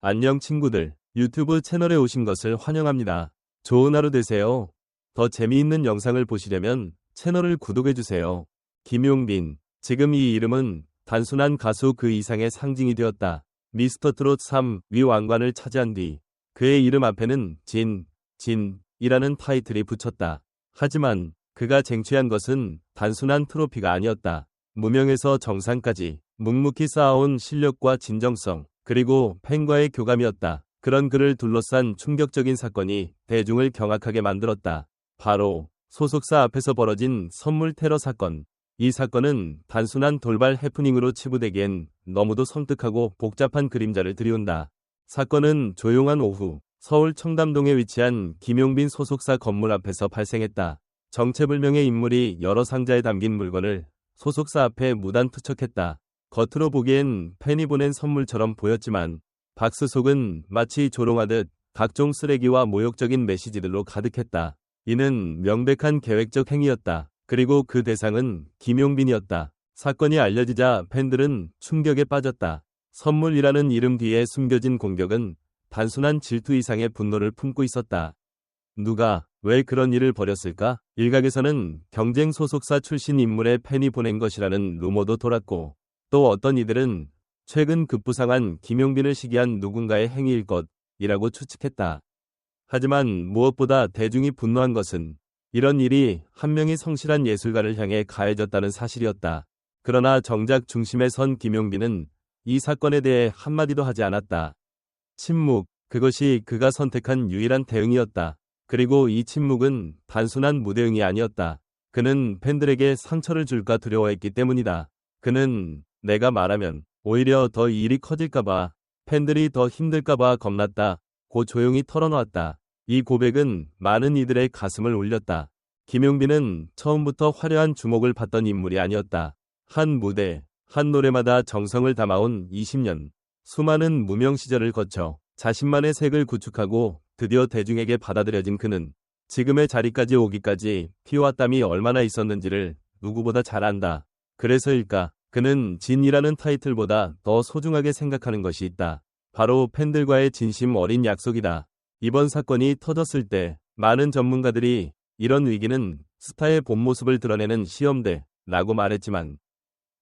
안녕 친구들. 유튜브 채널에 오신 것을 환영합니다. 좋은 하루 되세요. 더 재미있는 영상을 보시려면 채널을 구독해주세요. 김용빈. 지금 이 이름은 단순한 가수 그 이상의 상징이 되었다. 미스터트롯 3위 왕관을 차지한 뒤 그의 이름 앞에는 진이라는 타이틀이 붙였다. 하지만 그가 쟁취한 것은 단순한 트로피가 아니었다. 무명에서 정상까지 묵묵히 쌓아온 실력과 진정성, 그리고 팬과의 교감이었다. 그런 그를 둘러싼 충격적인 사건이 대중을 경악하게 만들었다. 바로 소속사 앞에서 벌어진 선물 테러 사건. 이 사건은 단순한 돌발 해프닝으로 치부되기엔 너무도 섬뜩하고 복잡한 그림자를 들이운다. 사건은 조용한 오후 서울 청담동에 위치한 김용빈 소속사 건물 앞에서 발생했다. 정체불명의 인물이 여러 상자에 담긴 물건을 소속사 앞에 무단 투척했다. 겉으로 보기엔 팬이 보낸 선물처럼 보였지만 박스 속은 마치 조롱하듯 각종 쓰레기와 모욕적인 메시지들로 가득했다. 이는 명백한 계획적 행위였다. 그리고 그 대상은 김용빈이었다. 사건이 알려지자 팬들은 충격에 빠졌다. 선물이라는 이름 뒤에 숨겨진 공격은 단순한 질투 이상의 분노를 품고 있었다. 누가 왜 그런 일을 벌였을까? 일각에서는 경쟁 소속사 출신 인물의 팬이 보낸 것이라는 루머도 돌았고, 또 어떤 이들은 최근 급부상한 김용빈을 시기한 누군가의 행위일 것이라고 추측했다. 하지만 무엇보다 대중이 분노한 것은 이런 일이 한 명의 성실한 예술가를 향해 가해졌다는 사실이었다. 그러나 정작 중심에 선 김용빈은 이 사건에 대해 한마디도 하지 않았다. 침묵, 그것이 그가 선택한 유일한 대응이었다. 그리고 이 침묵은 단순한 무대응이 아니었다. 그는 팬들에게 상처를 줄까 두려워했기 때문이다. 그는 내가 말하면 오히려 더 일이 커질까봐, 팬들이 더 힘들까봐 겁났다. 고 조용히 털어놓았다. 이 고백은 많은 이들의 가슴을 울렸다. 김용빈은 처음부터 화려한 주목을 받던 인물이 아니었다. 한 무대, 한 노래마다 정성을 담아온 20년. 수많은 무명 시절을 거쳐 자신만의 색을 구축하고 드디어 대중에게 받아들여진 그는 지금의 자리까지 오기까지 피와 땀이 얼마나 있었는지를 누구보다 잘 안다. 그래서일까? 그는 진이라는 타이틀보다 더 소중하게 생각하는 것이 있다. 바로 팬들과의 진심 어린 약속이다. 이번 사건이 터졌을 때 많은 전문가들이 이런 위기는 스타의 본 모습을 드러내는 시험대라고 말했지만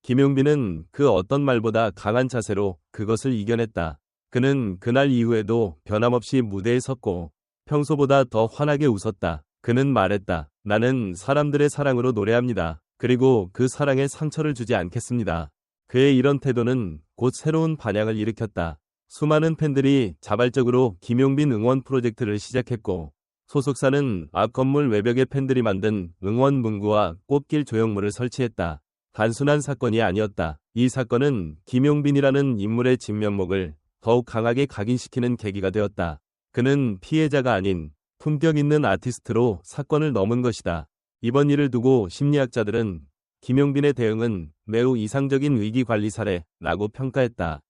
김용빈은 그 어떤 말보다 강한 자세로 그것을 이겨냈다. 그는 그날 이후에도 변함없이 무대에 섰고 평소보다 더 환하게 웃었다. 그는 말했다. 나는 사람들의 사랑으로 노래합니다. 그리고 그 사랑에 상처를 주지 않겠습니다. 그의 이런 태도는 곧 새로운 반향을 일으켰다. 수많은 팬들이 자발적으로 김용빈 응원 프로젝트를 시작했고, 소속사는 앞 건물 외벽에 팬들이 만든 응원 문구와 꽃길 조형물을 설치했다. 단순한 사건이 아니었다. 이 사건은 김용빈이라는 인물의 진면목을 더욱 강하게 각인시키는 계기가 되었다. 그는 피해자가 아닌 품격 있는 아티스트로 사건을 넘은 것이다. 이번 일을 두고 심리학자들은 김용빈의 대응은 매우 이상적인 위기관리 사례라고 평가했다.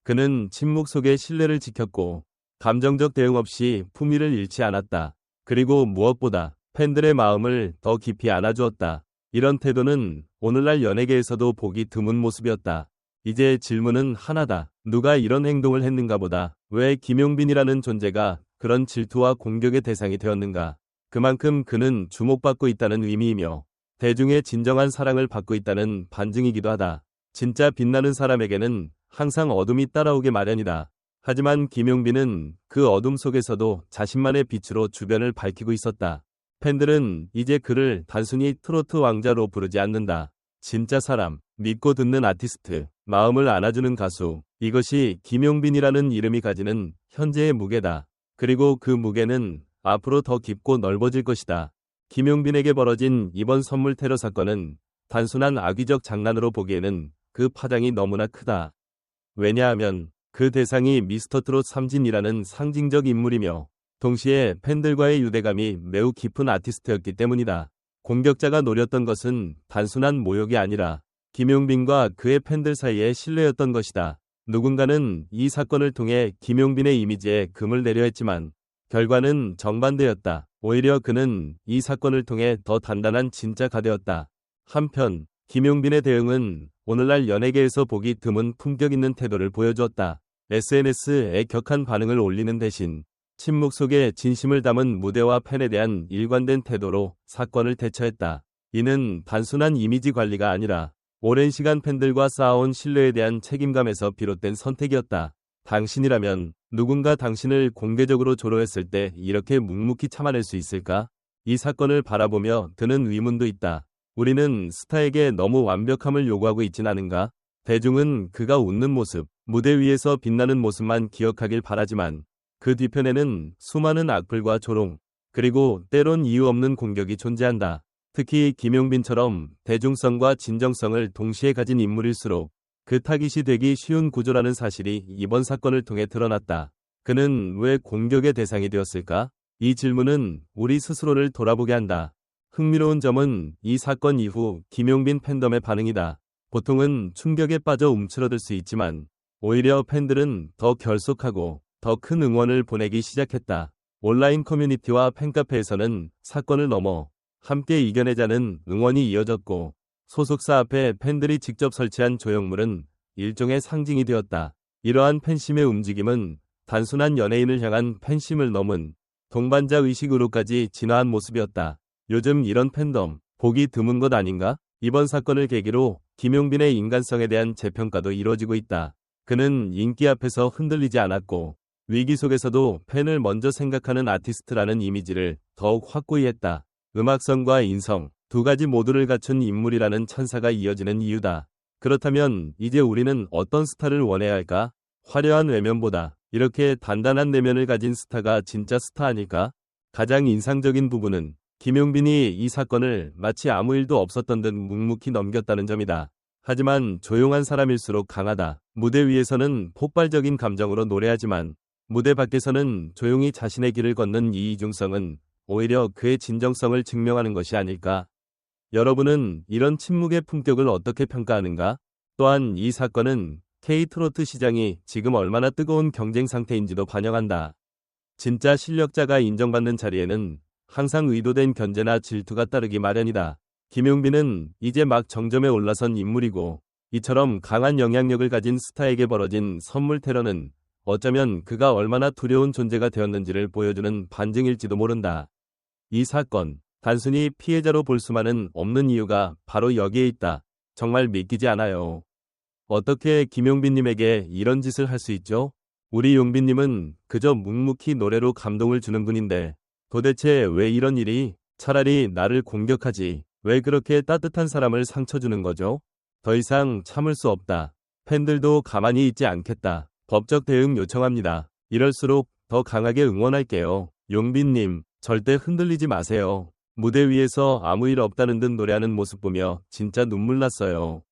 그는 침묵 속에 신뢰를 지켰고 감정적 대응 없이 품위를 잃지 않았다. 그리고 무엇보다 팬들의 마음을 더 깊이 안아주었다. 이런 태도는 오늘날 연예계에서도 보기 드문 모습이었다. 이제 질문은 하나다. 누가 이런 행동을 했는가 보다. 왜 김용빈이라는 존재가 그런 질투와 공격의 대상이 되었는가? 그만큼 그는 주목받고 있다는 의미이며 대중의 진정한 사랑을 받고 있다는 반증이기도 하다. 진짜 빛나는 사람에게는 항상 어둠이 따라오게 마련이다. 하지만 김용빈은 그 어둠 속에서도 자신만의 빛으로 주변을 밝히고 있었다. 팬들은 이제 그를 단순히 트로트 왕자로 부르지 않는다. 진짜 사람, 믿고 듣는 아티스트, 마음을 안아주는 가수. 이것이 김용빈이라는 이름이 가지는 현재의 무게다. 그리고 그 무게는 앞으로 더 깊고 넓어질 것이다. 김용빈에게 벌어진 이번 선물 테러 사건은 단순한 악의적 장난으로 보기에는 그 파장이 너무나 크다. 왜냐하면 그 대상이 미스터트롯 3진이라는 상징적 인물이며 동시에 팬들과의 유대감이 매우 깊은 아티스트였기 때문이다. 공격자가 노렸던 것은 단순한 모욕이 아니라 김용빈과 그의 팬들 사이의 신뢰였던 것이다. 누군가는 이 사건을 통해 김용빈의 이미지에 금을 내려 했지만 결과는 정반대였다. 오히려 그는 이 사건을 통해 더 단단한 진짜가 되었다. 한편 김용빈의 대응은 오늘날 연예계에서 보기 드문 품격 있는 태도를 보여주었다. SNS에 격한 반응을 올리는 대신 침묵 속에 진심을 담은 무대와 팬에 대한 일관된 태도로 사건을 대처했다. 이는 단순한 이미지 관리가 아니라 오랜 시간 팬들과 쌓아온 신뢰에 대한 책임감에서 비롯된 선택이었다. 당신이라면 누군가 당신을 공개적으로 조롱했을 때 이렇게 묵묵히 참아낼 수 있을까? 이 사건을 바라보며 드는 의문도 있다. 우리는 스타에게 너무 완벽함을 요구하고 있진 않은가? 대중은 그가 웃는 모습, 무대 위에서 빛나는 모습만 기억하길 바라지만 그 뒤편에는 수많은 악플과 조롱, 그리고 때론 이유 없는 공격이 존재한다. 특히 김용빈처럼 대중성과 진정성을 동시에 가진 인물일수록 그 타깃이 되기 쉬운 구조라는 사실이 이번 사건을 통해 드러났다. 그는 왜 공격의 대상이 되었을까? 이 질문은 우리 스스로를 돌아보게 한다. 흥미로운 점은 이 사건 이후 김용빈 팬덤의 반응이다. 보통은 충격에 빠져 움츠러들 수 있지만 오히려 팬들은 더 결속하고 더 큰 응원을 보내기 시작했다. 온라인 커뮤니티와 팬카페에서는 사건을 넘어 함께 이겨내자는 응원이 이어졌고 소속사 앞에 팬들이 직접 설치한 조형물은 일종의 상징이 되었다. 이러한 팬심의 움직임은 단순한 연예인을 향한 팬심을 넘은 동반자 의식으로까지 진화한 모습이었다. 요즘 이런 팬덤 보기 드문 것 아닌가? 이번 사건을 계기로 김용빈의 인간성에 대한 재평가도 이루어지고 있다. 그는 인기 앞에서 흔들리지 않았고 위기 속에서도 팬을 먼저 생각하는 아티스트라는 이미지를 더욱 확고히 했다. 음악성과 인성, 두 가지 모두를 갖춘 인물이라는 찬사가 이어지는 이유다. 그렇다면 이제 우리는 어떤 스타를 원해야 할까? 화려한 외면보다 이렇게 단단한 내면을 가진 스타가 진짜 스타 아닐까? 가장 인상적인 부분은 김용빈이 이 사건을 마치 아무 일도 없었던 듯 묵묵히 넘겼다는 점이다. 하지만 조용한 사람일수록 강하다. 무대 위에서는 폭발적인 감정으로 노래하지만 무대 밖에서는 조용히 자신의 길을 걷는 이 이중성은 오히려 그의 진정성을 증명하는 것이 아닐까? 여러분은 이런 침묵의 품격을 어떻게 평가하는가? 또한 이 사건은 K-트로트 시장이 지금 얼마나 뜨거운 경쟁 상태인지도 반영한다. 진짜 실력자가 인정받는 자리에는 항상 의도된 견제나 질투가 따르기 마련이다. 김용빈은 이제 막 정점에 올라선 인물이고 이처럼 강한 영향력을 가진 스타에게 벌어진 선물 테러는 어쩌면 그가 얼마나 두려운 존재가 되었는지를 보여주는 반증일지도 모른다. 이 사건, 단순히 피해자로 볼 수만은 없는 이유가 바로 여기에 있다. 정말 믿기지 않아요. 어떻게 김용빈님에게 이런 짓을 할 수 있죠? 우리 용빈님은 그저 묵묵히 노래로 감동을 주는 분인데 도대체 왜 이런 일이? 차라리 나를 공격하지. 왜 그렇게 따뜻한 사람을 상처 주는 거죠? 더 이상 참을 수 없다. 팬들도 가만히 있지 않겠다. 법적 대응 요청합니다. 이럴수록 더 강하게 응원할게요. 용빈님, 절대 흔들리지 마세요. 무대 위에서 아무 일 없다는 듯 노래하는 모습 보며 진짜 눈물 났어요.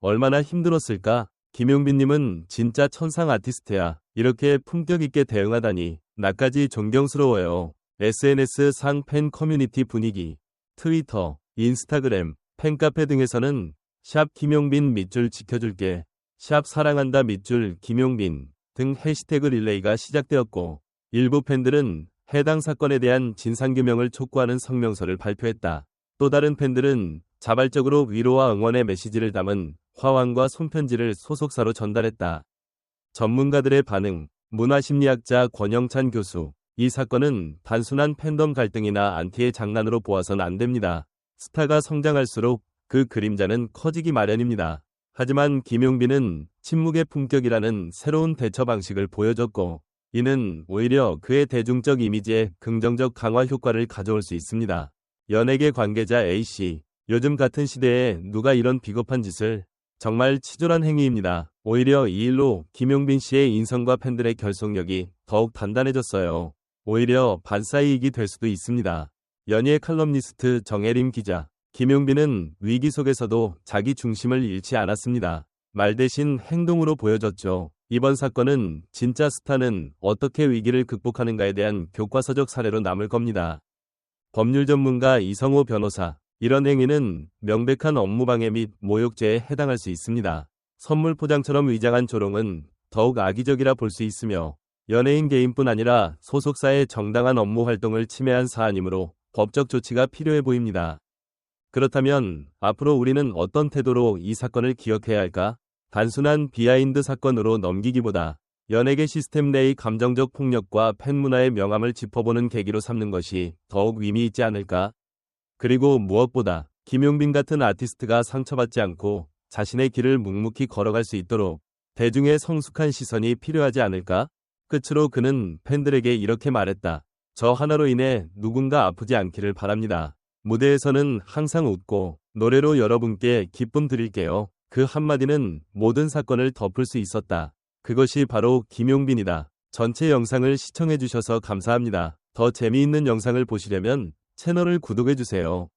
얼마나 힘들었을까? 김용빈님은 진짜 천상 아티스트야. 이렇게 품격 있게 대응하다니 나까지 존경스러워요. SNS 상 팬 커뮤니티 분위기, 트위터, 인스타그램, 팬카페 등에서는 샵 김용빈 밑줄 지켜줄게, 샵 사랑한다 밑줄 김용빈 등 해시태그 릴레이가 시작되었고 일부 팬들은 해당 사건에 대한 진상규명을 촉구하는 성명서를 발표했다. 또 다른 팬들은 자발적으로 위로와 응원의 메시지를 담은 화환과 손편지를 소속사로 전달했다. 전문가들의 반응, 문화심리학자 권영찬 교수, 이 사건은 단순한 팬덤 갈등이나 안티의 장난으로 보아선 안 됩니다. 스타가 성장할수록 그 그림자는 커지기 마련입니다. 하지만 김용빈은 침묵의 품격이라는 새로운 대처 방식을 보여줬고 이는 오히려 그의 대중적 이미지에 긍정적 강화 효과를 가져올 수 있습니다. 연예계 관계자 A씨, 요즘 같은 시대에 누가 이런 비겁한 짓을? 정말 치졸한 행위입니다. 오히려 이 일로 김용빈 씨의 인성과 팬들의 결속력이 더욱 단단해졌어요. 오히려 반사이익이 될 수도 있습니다. 연예 칼럼니스트 정혜림 기자, 김용빈은 위기 속에서도 자기 중심을 잃지 않았습니다. 말 대신 행동으로 보여줬죠. 이번 사건은 진짜 스타는 어떻게 위기를 극복하는가에 대한 교과서적 사례로 남을 겁니다. 법률 전문가 이성호 변호사, 이런 행위는 명백한 업무방해 및 모욕죄에 해당할 수 있습니다. 선물 포장처럼 위장한 조롱은 더욱 악의적이라 볼 수 있으며 연예인 개인뿐 아니라 소속사의 정당한 업무 활동을 침해한 사안이므로 법적 조치가 필요해 보입니다. 그렇다면 앞으로 우리는 어떤 태도로 이 사건을 기억해야 할까? 단순한 비하인드 사건으로 넘기기보다 연예계 시스템 내의 감정적 폭력과 팬문화의 명암을 짚어보는 계기로 삼는 것이 더욱 의미 있지 않을까? 그리고 무엇보다 김용빈 같은 아티스트가 상처받지 않고 자신의 길을 묵묵히 걸어갈 수 있도록 대중의 성숙한 시선이 필요하지 않을까? 끝으로 그는 팬들에게 이렇게 말했다. 저 하나로 인해 누군가 아프지 않기를 바랍니다. 무대에서는 항상 웃고 노래로 여러분께 기쁨 드릴게요. 그 한마디는 모든 사건을 덮을 수 있었다. 그것이 바로 김용빈이다. 전체 영상을 시청해주셔서 감사합니다. 더 재미있는 영상을 보시려면 채널을 구독해주세요.